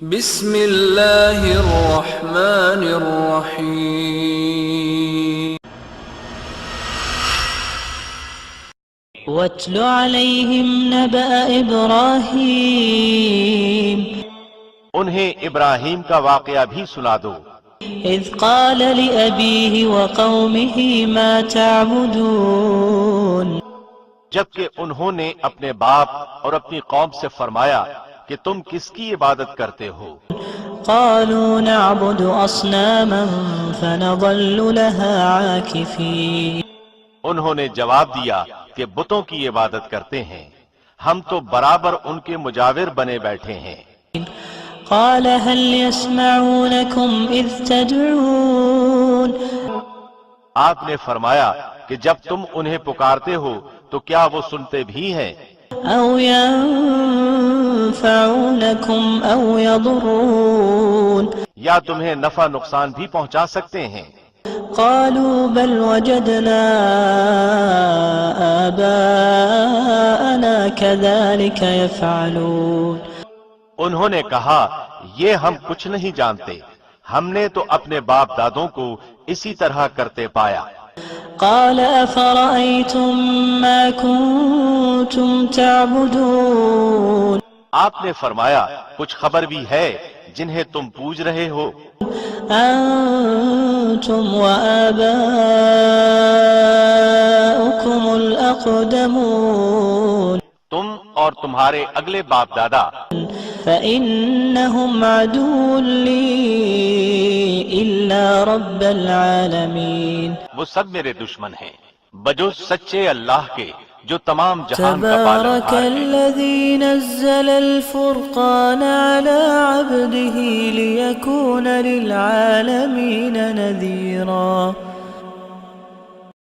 بسم اللہ الرحمن الرحیم واتل علیہم نبأ ابراہیم انہیں ابراہیم کا واقعہ بھی سنا دو اذ قال لأبیہ وقومہ ما تعبدون جبکہ انہوں نے اپنے باپ اور اپنی قوم سے فرمایا کہ تم کس کی عبادت کرتے ہو؟ قالوا نعبد اصناما فنظل لها عاکفین انہوں نے جواب دیا کہ بتوں کی عبادت کرتے ہیں، ہم تو برابر ان کے مجاور بنے بیٹھے ہیں۔ قال هل يسمعونكم اذ تدعون آپ نے فرمایا کہ جب تم انہیں پکارتے ہو تو کیا وہ سنتے بھی ہیں؟ او ينفعونكم او يضرون یا تمہیں نفع نقصان بھی پہنچا سکتے ہیں؟ قالوا بل وجدنا آباءنا كذلك يفعلون انہوں نے کہا یہ ہم کچھ نہیں جانتے، ہم نے تو اپنے باپ دادوں کو اسی طرح کرتے پایا۔ قال افرأيتم ما كنتم تعبدون آپ نے فرمایا کچھ خبر بھی ہے جنہیں تم پوج رہے ہو؟ انتم وآباؤكم الاقدمون تم اور تمہارے اگلے باپ دادا فإنهم عدو لي إلا رب العالمين وہ سب میرے دشمن ہیں بجز سچے اللہ کے جو تمام جہان کا تبارك پالنہار ہے۔ الذي نزل الفرقان على عبده ليكون للعالمين نذيرا